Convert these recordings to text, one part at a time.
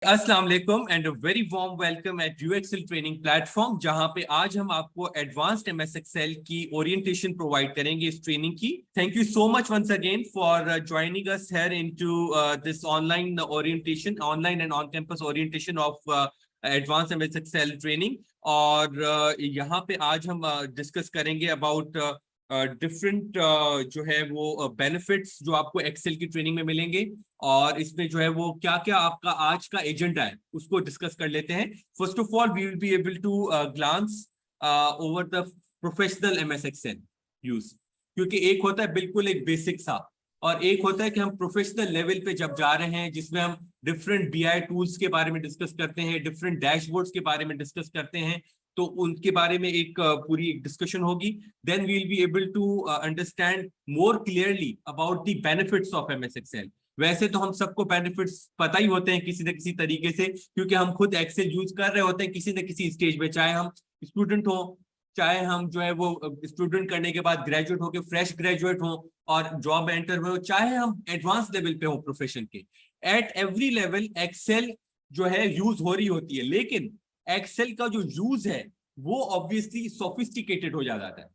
अस्सलाम वालेकुम and very warm welcome at UXL training platform, जहां पे आज हम आपको एडवांस्ड एमएस एक्सेल की ओरिएंटेशन प्रोवाइड करेंगे इस ट्रेनिंग की। Thank you so much once again for joining us here into this online orientation, online and on campus orientation of advanced MS Excel training. और यहाँ पे आज हम डिस्कस करेंगे अबाउट डिफरेंट जो है वो बेनिफिट्स जो आपको एक्सेल की ट्रेनिंग में मिलेंगे, और इसमें जो है वो क्या क्या आपका आज का एजेंडा है उसको डिस्कस कर लेते हैं। First of all we will be able to glance over the professional MS Excel use, क्योंकि एक होता है बिल्कुल एक बेसिक सा, और एक होता है कि हम प्रोफेशनल लेवल पे जब जा रहे हैं जिसमें हम डिफरेंट बीआई टूल्स के बारे में डिस्कस करते हैं, डिफरेंट डैशबोर्ड्स के बारे में डिस्कस करते हैं, तो उनके बारे में एक पूरी एक डिस्कशन होगी। Then we will be able to understand more clearly about the benefits of MS Excel. वैसे तो हम सबको बेनिफिट्स पता ही होते हैं किसी न किसी तरीके से, क्योंकि हम खुद एक्सेल यूज कर रहे होते हैं किसी न किसी स्टेज में, चाहे हम स्टूडेंट हो, चाहे हम जो है वो स्टूडेंट करने के बाद ग्रेजुएट होके फ्रेश ग्रेजुएट हो और जॉब एंटर हुए हो, चाहे हम एडवांस लेवल पे हो प्रोफेशन के। एट एवरी लेवल एक्सेल जो है यूज हो रही होती है, लेकिन एक्सेल का जो यूज है वो ऑब्वियसली सोफिस्टिकेटेड हो जाता है।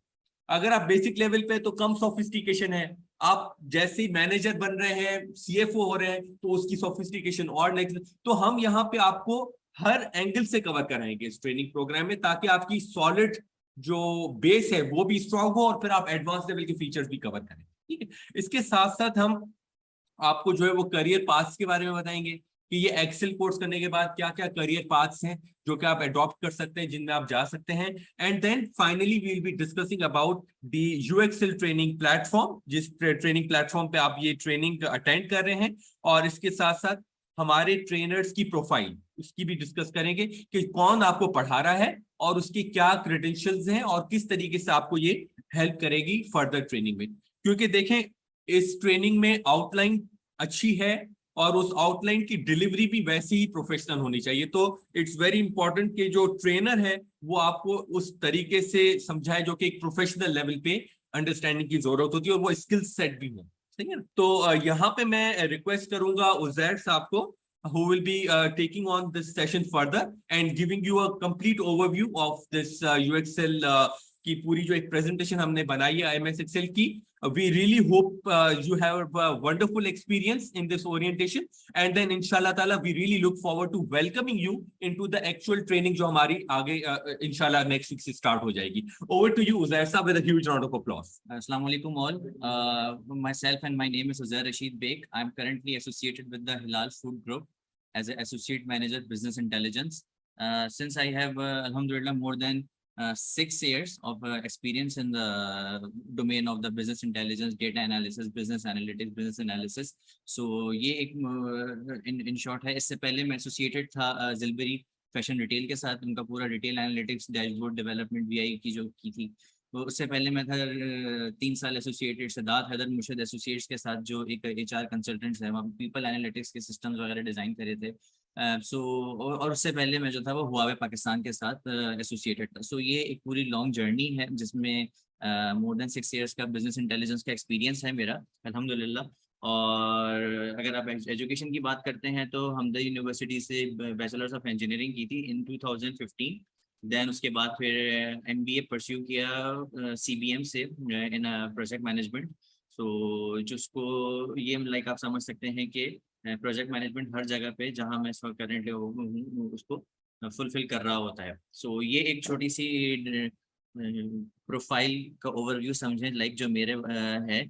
अगर आप बेसिक लेवल पे तो कम सोफिस्टिकेशन है, आप जैसे ही मैनेजर बन रहे हैं, सीएफओ हो रहे हैं, तो उसकी सोफिस्टिकेशन और नेक्स्ट। तो हम यहाँ पे आपको हर एंगल से कवर कराएंगे इस ट्रेनिंग प्रोग्राम में, ताकि आपकी सॉलिड जो बेस है वो भी स्ट्रांग हो और फिर आप एडवांस लेवल के फीचर्स भी कवर करें। ठीक है, इसके साथ साथ हम आपको जो है वो करियर पाथ्स के बारे में बताएंगे कि ये एक्सेल कोर्स करने के बाद क्या क्या करियर पाथ्स हैं जो कि आप अडॉप्ट कर सकते हैं, जिनमें आप जा सकते हैं। And then finally we will be discussing about the UXL training platform, जिस ट्रेनिंग प्लेटफॉर्म पे आप ये ट्रेनिंग अटेंड कर रहे हैं, और इसके साथ साथ हमारे ट्रेनर्स की प्रोफाइल उसकी भी डिस्कस करेंगे कि कौन आपको पढ़ा रहा है और उसके क्या क्रेडेंशियल्स हैं और किस तरीके से आपको ये हेल्प करेगी फर्दर ट्रेनिंग में। क्योंकि देखें, इस ट्रेनिंग में आउटलाइन अच्छी है और उस आउटलाइन की डिलीवरी भी वैसी ही प्रोफेशनल होनी चाहिए। तो इट्स वेरी इंपॉर्टेंट कि जो ट्रेनर है वो आपको उस तरीके से समझाए जो कि एक प्रोफेशनल लेवल पे अंडरस्टैंडिंग की जरूरत होती है और वो स्किल सेट भी हो। ठीक है ना? तो यहाँ पे मैं रिक्वेस्ट करूंगा उजैर साहब को, who will be taking on this session further and giving you a complete overview of this UXL की पूरी जो एक प्रेजेंटेशन हमने बनाई है IMS Excel की। We really hope you have a wonderful experience in this orientation, and then inshallah taala we really look forward to welcoming you into the actual training जो हमारी आगे inshallah next week से start हो जाएगी। Over to you Uzair sahab with a huge round of applause. Assalamu alaikum all. Myself and my name is Uzair Rashid Beg. I'm currently associated with the Hilal Food Group as an associate manager business intelligence. Since I have alhamdulillah more than 6 years of experience in the domain of the business intelligence, data analysis, business analytics, business analysis. So ये एक in short है। इससे पहले मैं associated था Zilberi fashion retail के साथ, उनका पूरा retail analytics dashboard development VI की जो की थी। तो उससे पहले मैं था 3 साल एसोसिएटेड सदात हैदर मुर्शद एसोसिएट्स के साथ, जो एक एचआर कंसल्टेंट्स है, वहाँ पीपल एनालिटिक्स के सिस्टम्स वगैरह डिजाइन करे थे। और उससे पहले मैं जो था वो हुआवे पाकिस्तान के साथ एसोसिएटेड था। सो ये एक पूरी लॉन्ग जर्नी है जिसमें मोर देन 6 इयर्स का बिजनेस इंटेलिजेंस का एक्सपीरियंस है मेरा अल्हम्दुलिल्लाह। और अगर आप एजुकेशन की बात करते हैं तो हमदर्द यूनिवर्सिटी से बैचलर्स ऑफ इंजीनियरिंग की थी इन 2015। देन उसके बाद फिर एमबीए परस्यू किया सीबीएम से इन प्रोजेक्ट मैनेजमेंट। सो जिसको ये लाइक आप समझ सकते हैं कि प्रोजेक्ट मैनेजमेंट हर जगह पे जहां मैं इस वक्त करेंटली हूँ उसको फुलफिल कर रहा होता है। सो ये एक छोटी सी प्रोफाइल का ओवरव्यू समझें लाइक जो मेरे है।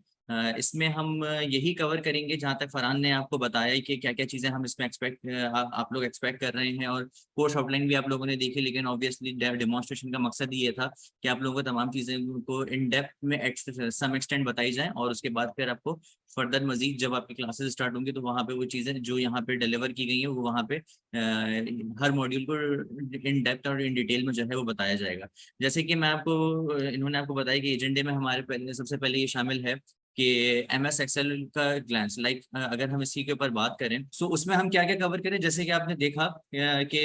इसमें हम यही कवर करेंगे जहाँ तक फरहान ने आपको बताया कि क्या क्या चीज़ें हम इसमें आप लोग एक्सपेक्ट कर रहे हैं। और कोर्स आउटलाइन भी आप लोगों ने देखी, लेकिन ऑब्वियसली डेमोन्स्ट्रेशन का मकसद ये था कि आप लोगों को तमाम चीज़ें को इन डेप्थ में सम एक्सटेंट बताई जाए, और उसके बाद फिर आपको फर्दर मजीद जब आपकी क्लासेस स्टार्ट होंगी तो वहाँ पे वो चीज़ें जो यहाँ पे डिलीवर की गई है वो वहाँ पे हर मॉड्यूल को इन डेप्थ और इन डिटेल में जो है वो बताया जाएगा। जैसे कि मैं आपको इन्होंने आपको बताया कि एजेंडे में हमारे पहले सबसे पहले ये शामिल है कि एमएस एक्सेल का ग्लैंस लाइक अगर हम इसी के ऊपर बात करें सो उसमें हम क्या क्या कवर करें। जैसे कि आपने देखा कि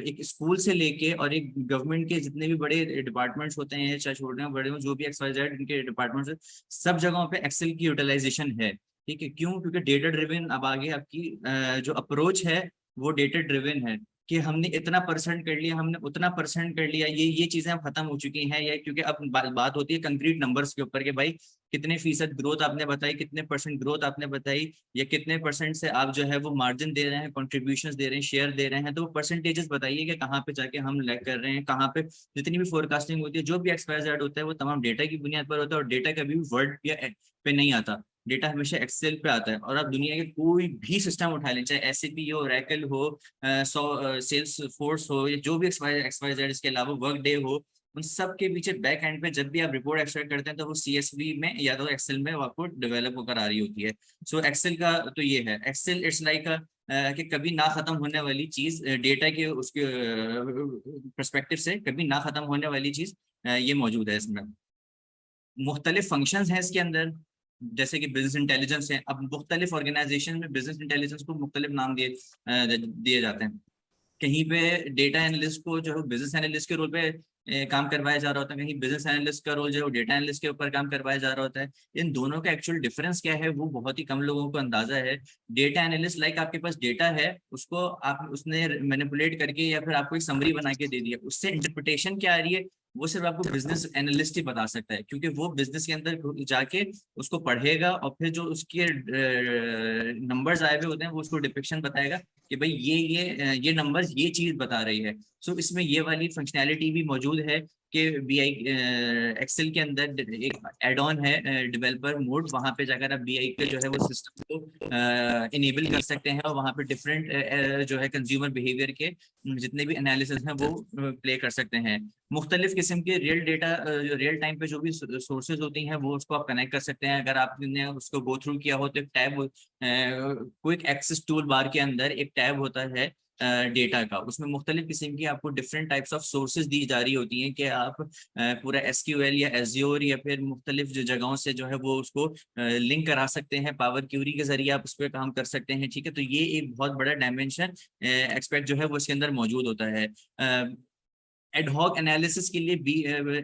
एक स्कूल से लेके और एक गवर्नमेंट के जितने भी बड़े डिपार्टमेंट्स होते हैं, चाहे छोटे हो बड़े हो, जो भी XYZ इनके डिपार्टमेंट्स, सब जगहों पे एक्सेल की यूटिलाइजेशन है। ठीक है, क्यों? क्योंकि डेटा ड्रिवन अब आगे आपकी जो अप्रोच है वो डेटा ड्रिवन है कि हमने इतना परसेंट कर लिया, हमने उतना परसेंट कर लिया, ये चीजें अब खत्म हो चुकी हैं। या क्योंकि अब बात होती है कंक्रीट नंबर्स के ऊपर कि भाई कितने फीसद ग्रोथ आपने बताई, कितने परसेंट ग्रोथ आपने बताई, या कितने परसेंट से आप जो है वो मार्जिन दे रहे हैं, कॉन्ट्रीब्यूशन दे रहे हैं, शेयर दे रहे हैं। तो वो परसेंटेजेस बताइए कि कहाँ पे जाके हम लैग कर रहे हैं, कहाँ पे जितनी भी फोरकास्टिंग होती है, जो भी XYZ होता है, वो तमाम डेटा की बुनियाद पर होता है। और डेटा कभी भी वर्ड या पे नहीं आता, डेटा हमेशा एक्सेल पे आता है। और आप दुनिया के कोई भी सिस्टम उठा लें, चाहे SAP हो, Oracle हो, सेल्स फोर्स हो, या जो भी XYZ, इसके अलावा वर्क डे हो, उन सब के पीछे बैक एंड पे जब भी आप रिपोर्ट एक्सट्रैक्ट करते हैं तो वो CSV में या तो एक्सेल में आपको डेवलप होकर आ रही होती है। सो एक्सेल का तो ये है, एक्सेल इट्स लाइक कि कभी ना खत्म होने वाली चीज, डेटा के उसके परस्पेक्टिव से कभी ना खत्म होने वाली चीज ये मौजूद है इसमें। मुख्तलिफ फंक्शंस हैं इसके अंदर, जैसे कि बिजनेस इंटेलिजेंस है। अब मुख्तलिफ ऑर्गेनाइजेशन में बिजनेस इंटेलिजेंस को मुख्तलिफ नाम दिए जाते हैं। कहीं पे डेटा एनालिस्ट को जो है बिजनेस एनालिस्ट के रोल पे काम करवाया जा रहा होता है, कहीं बिजनेस एनालिस्ट का रोल जो है वो डेटा एनालिस्ट के ऊपर काम करवाया जा रहा होता है। इन दोनों का एक्चुअल डिफरेंस क्या है वो बहुत ही कम लोगों को अंदाजा है। डेटा एनालिस्ट लाइक आपके पास डेटा है, उसको आप उसने मैनिपुलेट करके या फिर आपको एक समरी बना के दे दिया, उससे इंटरप्रिटेशन क्या आ रही है वो सिर्फ आपको बिजनेस एनालिस्ट ही बता सकता है, क्योंकि वो बिजनेस के अंदर जाके उसको पढ़ेगा और फिर जो उसके नंबर्स आए हुए होते हैं वो उसको डिपिक्शन बताएगा कि भाई ये नंबर्स ये चीज बता रही है। सो इसमें ये वाली फंक्शनैलिटी भी मौजूद है कि BI एक्सेल के अंदर एक एड ऑन है डेवलपर मोड, वहां पे जाकर आप BI के जो है वो सिस्टम को इनेबल कर सकते हैं और वहां पे डिफरेंट जो है कंज्यूमर बिहेवियर के जितने भी एनालिसिस हैं वो प्ले कर सकते हैं। मुख्तलिफ किस्म के रियल डेटा रियल टाइम पे जो भी सोर्सेज होती हैं वो उसको आप कनेक्ट कर सकते हैं। अगर आपने उसको गो थ्रू किया हो तो एक tab, quick access tool bar के अंदर एक टैब होता है डेटा का, उसमें मुख्तलिफ किस्म की आपको डिफरेंट टाइप्स ऑफ सोर्सेज दी जा रही होती हैं कि आप पूरा SQL या एज्योर या फिर मुख्तलिफ जो जगहों से जो है वो उसको लिंक करा सकते हैं, पावर क्यूरी के जरिए आप उस पर काम कर सकते हैं। ठीक है, तो ये एक बहुत बड़ा डायमेंशन एक्सपेक्ट जो है वो इसके अंदर मौजूद होता है। एडहॉक एनालिसिस के लिए भी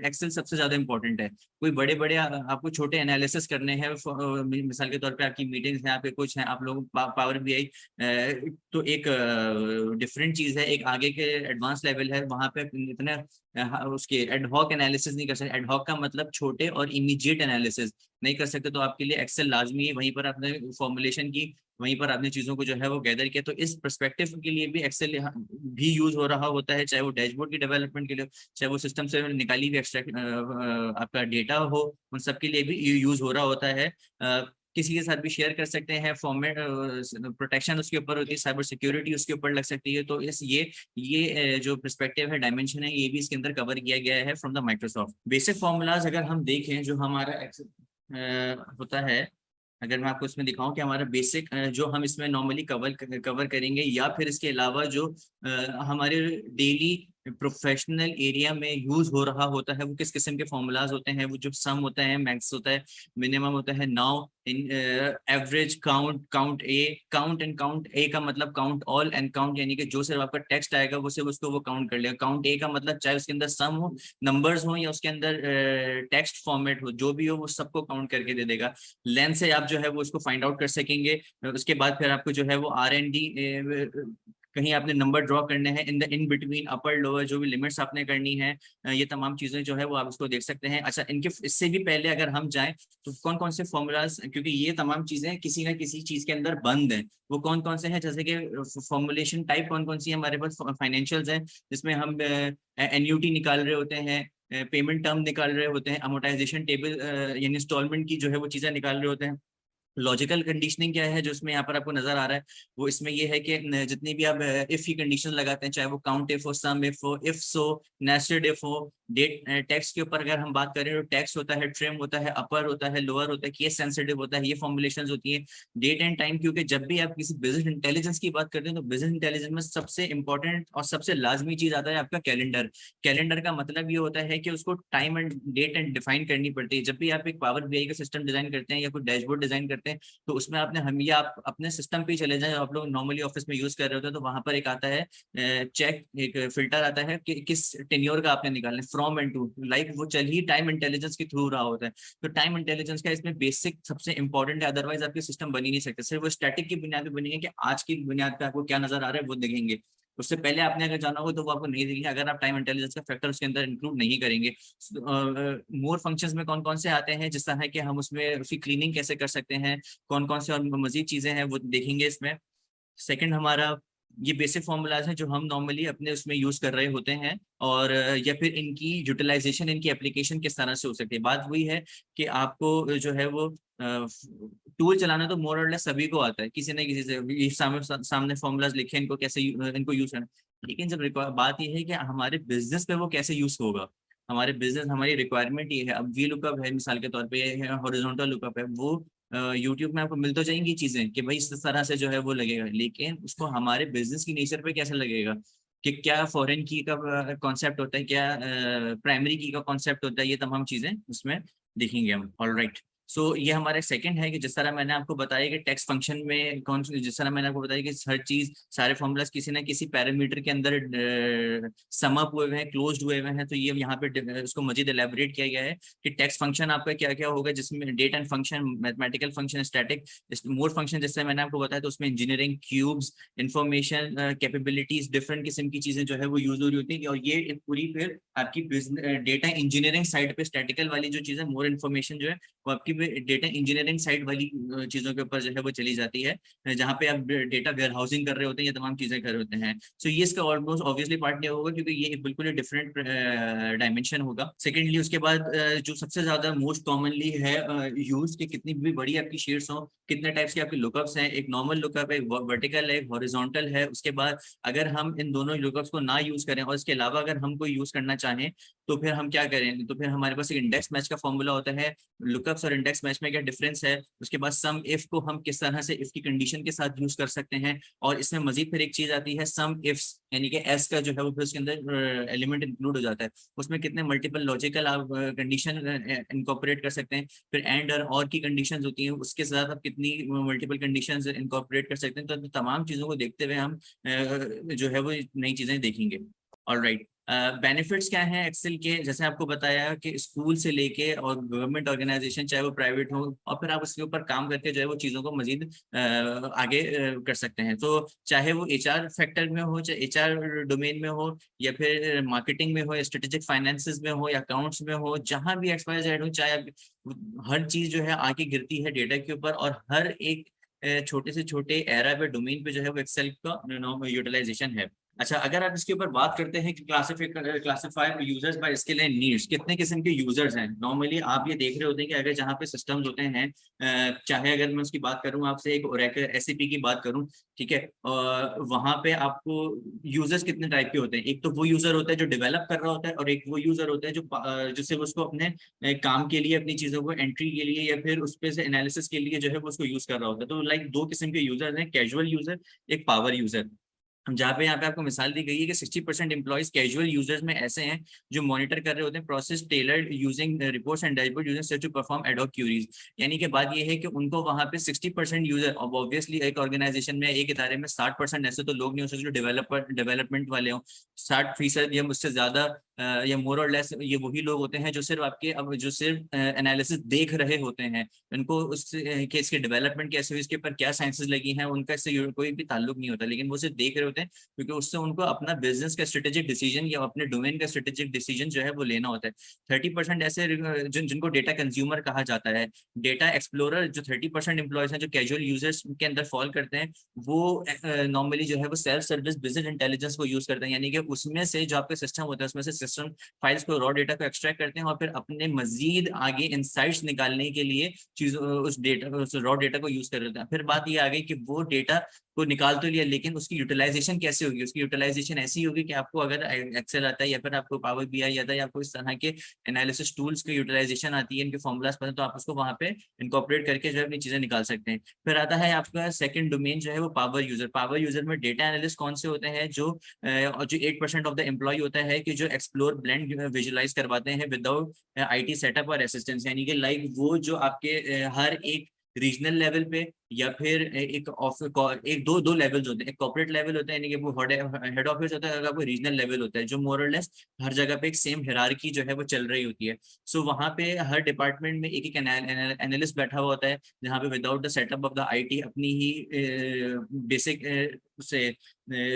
एक्सेल सबसे ज्यादा इंपॉर्टेंट है। कोई बड़े बड़े आपको छोटे एनालिसिस करने हैं, मिसाल के तौर पे आपकी मीटिंग्स हैं, आपके कुछ हैं, आप लोग पावर BI तो एक डिफरेंट चीज है, एक आगे के एडवांस लेवल है, वहां पे इतना उसके एडहॉक एनालिसिस नहीं कर सकते। एडहॉक का मतलब छोटे और इमीडिएट एनालिसिस नहीं कर सकते, तो आपके लिए एक्सेल लाजमी है। वहीं पर आपने फॉर्मुलेशन की, वहीं पर आपने चीजों को जो है वो गैदर किया, तो इस पर्सपेक्टिव के लिए भी एक्सेल भी यूज हो रहा होता है, चाहे वो डैशबोर्ड की डेवलपमेंट के लिए, चाहे वो सिस्टम से निकाली हुई एक्सट्रैक्ट आपका डेटा हो, उन सब के लिए भी यूज हो रहा होता है। किसी के साथ भी शेयर कर सकते हैं, फॉर्मेट प्रोटेक्शन उसके ऊपर होती है, साइबर सिक्योरिटी उसके ऊपर लग सकती है। तो इस ये जो पर्सपेक्टिव है, डायमेंशन है, ये भी इसके अंदर कवर किया गया है from the Microsoft. Basic formulas अगर हम देखें जो हमारा होता है, अगर मैं आपको इसमें दिखाऊं कि हमारा बेसिक जो हम इसमें नॉर्मली कवर करेंगे, या फिर इसके अलावा जो हमारे डेली प्रोफेशनल एरिया में यूज हो रहा होता है, वो किस किस्म के फॉर्मूलाज होते हैं, वो जो सम होता है, मैक्स होता है, मिनिमम होता है, now in average, count and count A का मतलब काउंट ऑल एंड काउंट, यानी कि जो सिर्फ आपका टेक्स्ट आएगा वो सिर्फ उसको वो काउंट कर लेगा। काउंट ए का मतलब चाहे उसके अंदर सम हो, नंबर्स हो, या उसके अंदर टेक्स्ट फॉर्मेट हो, जो भी हो वो सबको काउंट करके दे देगा। लेंथ से आप जो है वो उसको फाइंड आउट कर सकेंगे। उसके बाद फिर आपको जो है वो R&D कहीं आपने नंबर ड्रॉ करने हैं, इन बिटवीन अपर लोअर जो भी लिमिट्स आपने करनी है, ये तमाम चीजें जो है वो आप उसको देख सकते हैं। अच्छा, इनके इससे भी पहले अगर हम जाएं तो कौन कौन से फॉर्मूलाज, क्योंकि ये तमाम चीजें किसी ना किसी चीज के अंदर बंद हैं, वो कौन कौन से हैं, जैसे कि फॉर्मुलेशन टाइप कौन कौन सी है हमारे पास, फाइनेंशियल्स हैं जिसमें हम एन्यूटी निकाल रहे होते हैं, पेमेंट टर्म निकाल रहे होते हैं, अमोर्टाइजेशन टेबल यानी इंस्टॉलमेंट की जो है वो चीजें निकाल रहे होते हैं। लॉजिकल कंडीशनिंग क्या है जो इसमें यहाँ पर आपको नजर आ रहा है, वो इसमें ये है कि जितनी भी आप इफ की कंडीशन लगाते हैं, चाहे वो काउंट इफ हो, सम इफ हो, इफ सो, नेस्टेड इफ हो, डेट टेक्स्ट के ऊपर अगर हम बात करें तो टेक्स्ट होता है, ट्रिम होता है, अपर होता है, लोअर होता है, केस सेंसिटिव होता है, ये फॉर्मुलेशंस होती है। डेट एंड टाइम, क्योंकि जब भी आप किसी बिजनेस इंटेलिजेंस की बात करते हैं तो बिजनेस इंटेलिजेंस में सबसे इंपॉर्टेंट और सबसे लाजमी चीज आता है आपका कैलेंडर। कैलेंडर का मतलब ये होता है कि उसको time and date and define करनी पड़ती है। जब भी आप एक पावर BI का सिस्टम डिजाइन करते हैं या कोई डैशबोर्ड डिजाइन करते हैं सकते हैं। तो उसमें आपने हम या आप अपने सिस्टम पे चले जाएं, आप लोग नॉर्मली ऑफिस में यूज कर रहे होते हैं, तो वहां पर एक आता है चेक, एक फिल्टर आता है कि किस टेन्योर का आपने निकालना है, फ्रॉम एंड टू, लाइक वो चल ही टाइम इंटेलिजेंस के थ्रू रहा होता है। तो टाइम इंटेलिजेंस का इसमें बेसिक सबसे इंपॉर्टेंट है, अदरवाइज आपके सिस्टम बन ही नहीं सकते। सिर्फ वो स्टैटिक की बुनियाद पे बनेंगे कि आज की बुनियाद पे आपको क्या नजर आ रहा है वो देखेंगे, उससे पहले आपने अगर जाना हो तो वो आपको नहीं दिखेगा अगर आप टाइम इंटेलिजेंस का फैक्टर उसके अंदर इंक्लूड नहीं करेंगे। मोर फंक्शंस में कौन कौन से आते हैं, जिस तरह है कि हम उसमें उसकी क्लीनिंग कैसे कर सकते हैं, कौन कौन से और मजीद चीजें हैं वो देखेंगे इसमें। सेकंड हमारा ये बेसिक फॉर्मूलाज हैं जो हम नॉर्मली अपने उसमें यूज कर रहे होते हैं, और या फिर इनकी यूटिलाइजेशन, इनकी एप्लीकेशन किस तरह से हो सकती है। बात वही है कि आपको जो है वो टूल चलाना तो मोर और लेस सभी को आता है, किसी न किसी से ये सामने फॉर्मूलाज लिखे इनको कैसे इनको यूज करना। लेकिन जब बात ये है कि हमारे बिजनेस पे वो कैसे यूज होगा, हमारे बिजनेस, हमारी रिक्वायरमेंट ये है। अब वी लुकअप है मिसाल के तौर पे, है हॉरिजॉन्टल लुकअप है, वो यूट्यूब में आपको मिल तो जाएंगी चीजें कि भाई इस तरह से जो है वो लगेगा, लेकिन उसको हमारे बिजनेस की नेचर पे कैसे लगेगा, कि क्या फॉरेन की का कॉन्सेप्ट होता है, क्या प्राइमरी की का कॉन्सेप्ट होता है, ये तमाम चीजें उसमें देखेंगे हम। ऑलराइट, सो ये हमारे सेकंड है कि जिस तरह मैंने आपको बताया कि टेक्स्ट फंक्शन में जिस तरह मैंने आपको बताया कि हर चीज, सारे फॉर्मूलाज किसी ना किसी पैरामीटर के अंदर सम अप हुए हुए हैं, क्लोज्ड हुए हुए हैं। तो ये यहाँ पे उसको मजीद एलैबोरेट किया गया है कि टेक्स्ट फंक्शन आपका क्या क्या होगा, जिसमें date and function, mathematical function, static, more function जैसे मैंने आपको बताया, तो उसमें engineering, cubes, information capabilities, different किस्म की चीजें जो है वो यूज हो रही होती है। और ये एक पूरी फिर आपकी डेटा इंजीनियरिंग साइड पे स्टैटिकल वाली जो चीजें, मोर इन्फॉर्मेशन जो है वो आपकी डेटा इंजीनियरिंग साइड वाली चीजों के ऊपर जो है वो चली जाती है, जहाँ पे आप डेटा वेयर हाउसिंग कर रहे होते हैं, ये तमाम चीजें कर रहे होते हैं। सो ये इसका ऑलमोस्ट ऑब्वियसली पार्ट नहीं होगा, क्योंकि ये बिल्कुल डिफरेंट डायमेंशन होगा। सेकेंडली उसके बाद जो सबसे ज्यादा मोस्ट कॉमनली है यूज, कि कितनी भी बड़ी आपकी शीट्स हो, कितने टाइप्स के आपके लुकअप्स हैं, एक नॉर्मल लुकअप है, एक वर्टिकल है, एक हॉरिजॉन्टल है। उसके बाद अगर हम इन दोनों लुकअप्स को ना यूज करें और इसके अलावा अगर हम कोई यूज करना चाहें, तो फिर हम क्या करें, तो फिर हमारे पास एक इंडेक्स मैच का फॉर्मूला होता है। लुकअप्स और इंडेक्स मैच में क्या डिफरेंस है, उसके बाद सम इफ को हम किस तरह से इफ की कंडीशन के साथ यूज कर सकते हैं। और इसमें मजीद फिर एक चीज आती है सम इफ्स, यानी कि एस का जो है वो फिर उसके अंदर एलिमेंट इंक्लूड हो जाता है। उसमें कितने मल्टीपल लॉजिकल आप कंडीशन इनकॉर्पोरेट कर सकते हैं। फिर एंड और की कंडीशंस होती हैं, उसके साथ आप कितनी मल्टीपल कंडीशंस इनकॉर्पोरेट कर सकते हैं। तो तमाम चीजों को देखते हुए हम जो है वो नई चीजें देखेंगे। ऑलराइट, बेनिफिट्स क्या हैं एक्सेल के, जैसे आपको बताया कि स्कूल से लेके और गवर्नमेंट ऑर्गेनाइजेशन, चाहे वो प्राइवेट हो, और फिर आप उसके ऊपर काम करके जो है वो चीज़ों को मजीद आगे कर सकते हैं। तो चाहे वो एचआर फैक्टर में हो, चाहे एचआर डोमेन में हो, या फिर मार्केटिंग में हो, या स्ट्रेटेजिक फाइनेंसेस में हो, या अकाउंट्स में हो, जहां भी XYZ हो, चाहे हर चीज जो है आगे गिरती है डेटा के ऊपर। और हर एक छोटे से छोटे एरा पे, डोमेन पे जो है वो एक्सेल का यूटिलाइजेशन है। अच्छा, अगर आप इसके ऊपर बात करते हैं कि classify users bye skill and needs, कितने किस्म के यूजर्स हैं। नॉर्मली आप ये देख रहे होते हैं कि अगर जहाँ पे सिस्टम्स होते हैं, चाहे अगर मैं उसकी बात करूँ आपसे, एक ओरेकल SAP की बात करूँ, ठीक है, वहाँ पे आपको यूजर्स कितने टाइप के होते हैं। एक तो वो यूजर होता है जो डेवलप कर रहा होता है, और एक वो यूजर होता है जो जिससे उसको अपने काम के लिए, अपनी चीजों को एंट्री के लिए, या फिर उस पे से एनालिसिस के लिए जो है वो उसको यूज कर रहा होता है। तो लाइक दो किस्म के यूजर हैं, कैजुअल यूजर, एक पावर यूजर। जहाँ पे यहाँ पे आपको मिसाल दी गई है कि 60% एम्प्लॉइज कैजुअल यूजर्स में ऐसे हैं जो मॉनिटर कर रहे होते हैं process tailored using reports and dashboard using set to perform ad hoc queries. यानी कि बात ये है कि उनको वहाँ पे 60% यूजर, अब ऑब्वियसली एक ऑर्गेनाइजेशन में, एक इदारे में 60% ऐसे तो लोग नहीं हो सकते जो डेवलपमेंट वाले हों। 60% या मुझसे ज्यादा या मोर और लेस ये वही लोग होते हैं जो सिर्फ आपके, अब जो सिर्फ एनालिसिस देख रहे होते हैं। उनको उस के इसके डेवलपमेंट कैसे हुई, इसके ऊपर क्या साइंसेस लगी हैं, उनका इससे कोई भी ताल्लुक नहीं होता, लेकिन वो सिर्फ देख रहे होते हैं, क्योंकि उससे उनको अपना बिजनेस का स्ट्रेटेजिक डिसीजन या अपने डोमेन का स्ट्रेटेजिक डिसीजन जो है वो लेना होता है। 30% ऐसे जिनको डेटा कंज्यूमर कहा जाता है। डेटा एक्सप्लोरर जो 30% एम्प्लॉयज हैं जो कैजुअल यूजर्स के अंदर फॉल करते हैं, वो नॉर्मली जो है वो सेल्फ सर्विस बिजनेस इंटेलिजेंस को यूज करते हैं। यानी कि उसमें से जो आपका सिस्टम होता है, उसमें से सिस्टम फाइल्स को, रॉ डेटा को एक्सट्रैक्ट करते हैं, और फिर अपने मजीद आगे इंसाइट्स निकालने के लिए चीजों, उस डेटा, उस रॉ डेटा को यूज कर रहे हैं। फिर बात ये आ गई कि वो डेटा को निकाल तो लिया, लेकिन उसकी यूटिलाइजेशन कैसे होगी। उसकी यूटिलाइजेशन ऐसी होगी कि आपको अगर एक्सेल आता है, या फिर आपको पावर BI आता है, या आपको इस तरह के एनालिसिस टूल्स की यूटिलाइजेशन आती है, इनके फॉर्मुलाज पता है, तो आप उसको वहां पे इनकॉर्पोरेट करके जो है अपनी चीजें निकाल सकते हैं। फिर आता है आपका सेकंड डोमेन जो है वो पावर यूजर। पावर यूजर में डेटा एनालिस्ट कौन से होते हैं, जो 8% ऑफ द एम्प्लॉय होता है कि जो एक्सप्लोर, ब्लेंड, विजुलाइज करवाते हैं विदाउट IT सेटअप और असिस्टेंस। यानी कि लाइक वो जो आपके हर एक रीजनल लेवल पे या फिर एक दो लेवल्स होते हैं। एक कॉर्पोरेट लेवल होता है यानी कि वो हेड ऑफिस होता है, अगर कोई रीजनल लेवल होता है जो मोर और लेस हर जगह पे एक सेम हिरार्की जो है वो चल रही होती है। सो वहाँ पे हर डिपार्टमेंट में एक एक एनालिस्ट बैठा हुआ होता है, जहाँ पे without the setup of the IT अपनी ही बेसिक से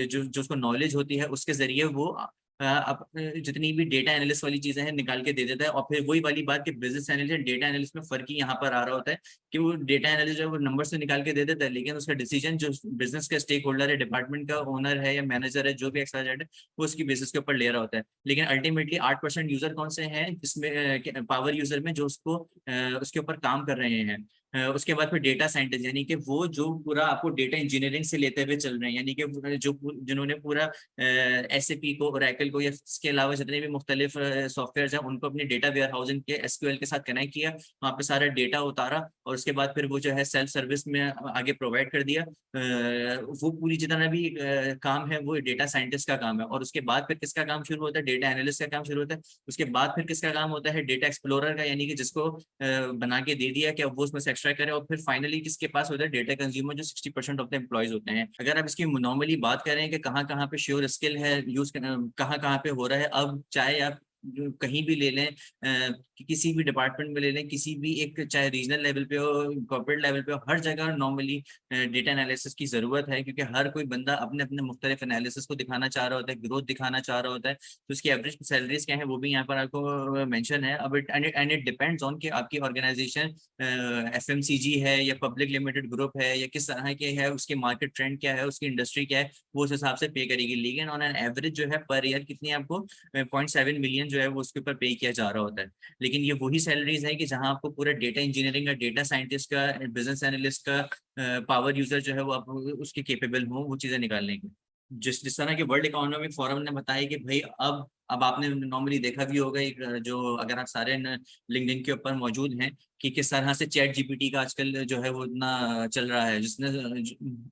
जो उसको नॉलेज होती है उसके जरिए वो जितनी भी डेटा एनालिस्ट वाली चीजें हैं निकाल के दे देता है। और फिर वही वाली बात कि बिजनेस एनालिस्ट और डेटा एनालिस्ट में फर्क ही यहाँ पर आ रहा होता है कि वो डेटा एनालिस्ट जो है वो नंबर से निकाल के दे देता है, लेकिन उसका डिसीजन जो बिजनेस का स्टेक होल्डर है, डिपार्टमेंट का ओनर है या मैनेजर है, जो भी एक्सवाइजेड है, वो उसकी बेसिस के ऊपर ले रहा होता है। लेकिन अल्टीमेटली 8% यूजर कौन से हैं जिसमें पावर यूजर में जो उसको उसके ऊपर काम कर रहे हैं। उसके बाद फिर डेटा साइंटिस्ट यानी कि वो जो पूरा आपको डेटा इंजीनियरिंग से लेते हुए चल रहे हैं, यानी कि जो जिन्होंने पूरा SAP को, ओरेकल को या इसके अलावा जितने भी मुख्तलिफ सॉफ्टवेयर हैं उनको अपनी डेटा वेयर हाउसिंग के SQL के साथ कनेक्ट किया, वहाँ पे सारा डेटा उतारा और उसके बाद फिर वो जो है सेल्फ सर्विस में आगे प्रोवाइड कर दिया। वो पूरी जितना भी काम है वो डेटा साइंटिस्ट का काम है। और उसके बाद फिर किसका काम शुरू होता है? डेटा एनालिस्ट का काम शुरू होता है। उसके बाद फिर किसका काम होता है? डेटा एक्सप्लोरर का, यानी कि जिसको बना के दे दिया कि अब वो उसमें से एक्सट्रैक्ट करे। और फिर फाइनली किसके पास होता है? डेटा कंज्यूमर, जो 60% ऑफ द एम्प्लॉयज होते हैं। अगर आप इसकी नॉर्मली बात करें कि कहाँ कहाँ पे श्योर स्किल है यूज, कहाँ कहाँ पे हो रहा है, अब चाहे आप जो कहीं भी ले लें, किसी भी डिपार्टमेंट में ले लें, किसी भी एक, चाहे रीजनल लेवल पे हो, कॉर्पोरेट लेवल पे हो, हर जगह नॉर्मली डेटा एनालिसिस की जरूरत है, क्योंकि हर कोई बंदा अपने अपने मुख्तलिफ एनालिसिस को दिखाना चाह रहा होता है, ग्रोथ दिखाना चाह रहा होता है। तो उसकी एवरेज सैलरीज क्या है वो भी यहाँ पर आपको मेंशन है। अब एंड इट डिपेंड्स ऑन कि आपकी ऑर्गेनाइजेशन FMCG है या पब्लिक लिमिटेड ग्रुप है या किस तरह के है, उसके मार्केट ट्रेंड क्या है, उसकी इंडस्ट्री क्या है, वो उस हिसाब से पे करेगी। लेकिन ऑन एन एवरेज जो है पर ईयर कितनी आपको 0.7 मिलियन जो है वो उसके ऊपर पे किया जा रहा होता है। लेकिन ये वही सैलरीज है कि जहां आपको पूरा डेटा इंजीनियरिंग का, डेटा साइंटिस्ट का, बिजनेस एनालिस्ट का, पावर यूजर जो है वो आप उसके केपेबल हो वो चीजें निकालने की। जिस तरह के वर्ल्ड इकोनॉमिक फोरम ने बताया कि भाई अब आपने नॉर्मली देखा भी होगा, एक जो अगर आप सारे लिंक्डइन के ऊपर मौजूद हैं, कि किस तरह से ChatGPT का आजकल जो है वो इतना चल रहा है, जिसने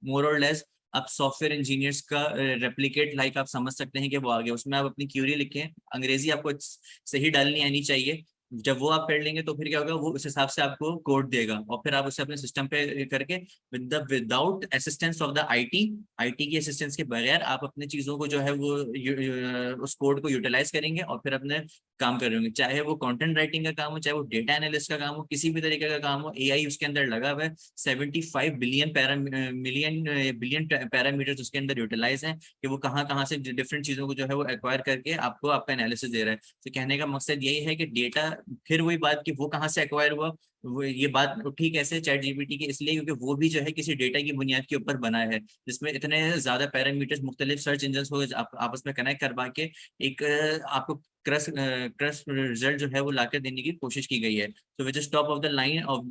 मोर और लेस आप सॉफ्टवेयर इंजीनियर्स का रेप्लिकेट लाइक आप समझ सकते हैं कि वो आगे उसमें आप अपनी क्यूरी लिखें, अंग्रेजी आपको सही डालनी आनी चाहिए। जब वो आप कर लेंगे तो फिर क्या होगा, वो उस हिसाब से आपको कोड देगा और फिर आप उसे अपने सिस्टम पे करके without assistance of the IT की असिस्टेंस के बगैर आप अपने चीजों को जो है वो उस कोड को यूटिलाइज करेंगे और फिर अपने काम कर रहे होंगे। चाहे वो कंटेंट राइटिंग का काम हो, चाहे वो डेटा एनालिस्ट का काम हो, किसी भी तरीके का काम हो, AI उसके अंदर लगा हुआ है। 75 बिलियन पैरामीटर्स उसके अंदर यूटिलाइज हैं कि वो कहाँ कहाँ से डिफरेंट चीजों को जो है वो एक्वायर करके आपको आपका एनालिसिस दे रहा है। तो कहने का मकसद यही है कि डेटा, फिर वही बात कि वो कहाँ से एक्वायर हुआ, वो ये बात उठी कैसे ChatGPT की, इसलिए क्योंकि वो भी जो है किसी डेटा की बुनियाद के ऊपर बना है, जिसमें इतने ज्यादा पैरामीटर्स मुख्तलिफ सर्च इंजन को आपस में कनेक्ट करवा के एक आपको क्रस रिजल्ट जो है वो लाकर देने की कोशिश की गई है। तो which is top of the line of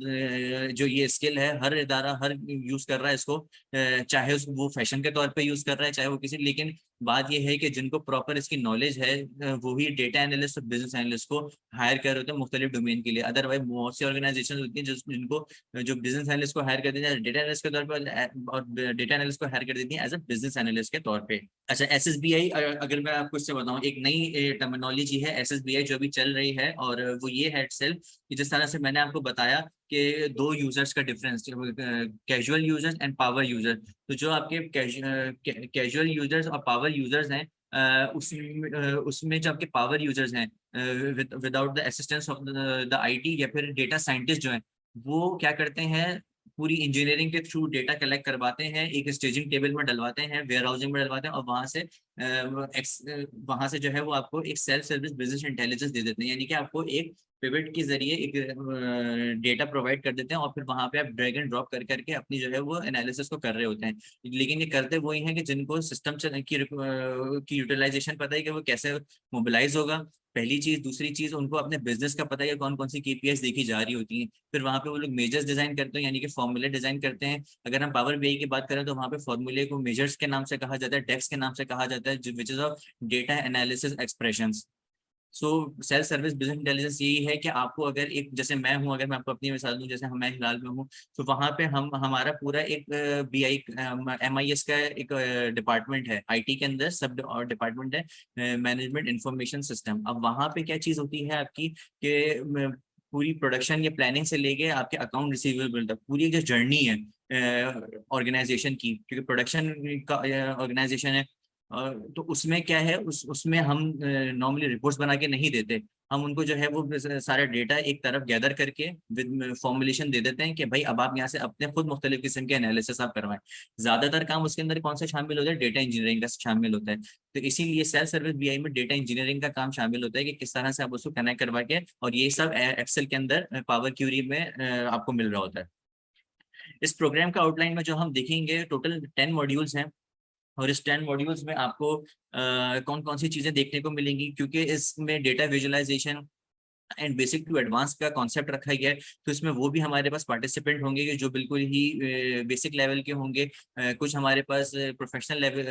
जो ये स्किल है, हर इदारा हर यूज कर रहा है इसको, चाहे वो फैशन के तौर पे यूज कर रहा है, चाहे वो किसी, लेकिन बात यह है कि जिनको प्रॉपर इसकी नॉलेज है वो ही डेटा एनालिस्ट और बिजनेस एनालिस्ट को हायर कर रहे होते हैं मुख्तलिफ डोमेन के लिए। अदरवाइज बहुत सी ऑर्गेनाइजेशन होती है जिनको जो बिजनेस एनालिस्ट को हायर कर देते हैं डेटा एनालिस्ट के तौर पर, और डेटा एनालिस्ट को हायर कर देती है एज अ बिजनेस एनालिस्ट के तौर पे। अच्छा, SSBI अगर मैं आपको इससे बताऊं, एक नई टर्मिनोलॉजी है SSBI जो अभी चल रही है, और वो ये है इटसेल्फ कि जिस तरह से मैंने आपको बताया कि दो यूजर्स का difference, casual users and power user. तो जो आपके कैजुअल यूजर्स और पावर यूजर्स हैं, उसमें जो आपके पावर यूजर्स हैं without the assistance of the IT या फिर डेटा साइंटिस्ट जो हैं, वो क्या करते हैं, पूरी इंजीनियरिंग के थ्रू डेटा कलेक्ट करवाते हैं, एक स्टेजिंग टेबल में डलवाते हैं, वेयर हाउसिंग में डलवाते हैं, और वहां से जो है वो आपको एक सेल्फ सर्विस बिजनेस इंटेलिजेंस दे देते हैं, यानी कि आपको एक पिवट के जरिए एक डेटा प्रोवाइड कर देते हैं और फिर वहां पे आप ड्रैग एंड ड्रॉप कर करके अपनी जो है वो एनालिसिस को कर रहे होते हैं। लेकिन ये करते वही हैं कि जिनको सिस्टम की यूटिलाइजेशन पता है कि वो कैसे मोबिलाइज होगा, पहली चीज। दूसरी चीज, उनको अपने बिजनेस का पता है कौन कौन सी KPIs देखी जा रही होती हैं। फिर वहां पे वो लोग मेजर्स डिजाइन करते हैं, यानी कि फॉर्मूले डिजाइन करते हैं। अगर हम पावर BI की बात करें तो वहां पे फॉर्मूले को मेजर्स के नाम से कहा जाता है, डेक्स के नाम से कहा जाता है, which is of data analysis expressions. So self service business intelligence यही है कि आपको, अगर एक, जैसे मैं हूं, अगर मैं आपको अपनी मिसाल दूं, जैसे हम, मैं हिलाल में हूँ, तो वहां पे हमारा पूरा एक BI MIS का एक डिपार्टमेंट है, IT के अंदर सब डिपार्टमेंट है, मैनेजमेंट इंफॉर्मेशन सिस्टम। अब वहां पे क्या चीज होती है आपकी कि पूरी प्रोडक्शन या प्लानिंग से लेके आपके अकाउंट रिसीवेबल तक पूरी जो जर्नी है ऑर्गेनाइजेशन की, क्योंकि प्रोडक्शन का ऑर्गेनाइजेशन है, तो उसमें क्या है, उसमें हम नॉर्मली रिपोर्ट्स बना के नहीं देते। हम उनको जो है वो सारा डेटा एक तरफ गैदर करके विद फॉर्मुलेशन दे देते हैं कि भाई अब आप यहाँ से अपने खुद मुख्तलिफ किस्म के एनालिसिस आप करवाएं। ज्यादातर काम उसके अंदर कौन सा शामिल होता है, डेटा इंजीनियरिंग का शामिल होता है। तो इसीलिए सेल्फ सर्विस बीआई में डेटा इंजीनियरिंग का काम शामिल होता है कि किस तरह से आप उसको कनेक्ट करवा के, और ये सब एक्सेल के अंदर पावर क्यूरी में आपको मिल रहा होता है। इस प्रोग्राम का आउटलाइन में जो हम देखेंगे, टोटल 10 मॉड्यूल्स हैं, और इस 10 मॉड्यूल्स में आपको कौन कौन सी चीजें देखने को मिलेंगी, क्योंकि इसमें data visualisation and basic to advance का कॉन्सेप्ट रखा गया है। तो इसमें वो भी हमारे पास पार्टिसिपेंट होंगे कि जो बिल्कुल ही बेसिक लेवल के होंगे। कुछ हमारे पास प्रोफेशनल लेवल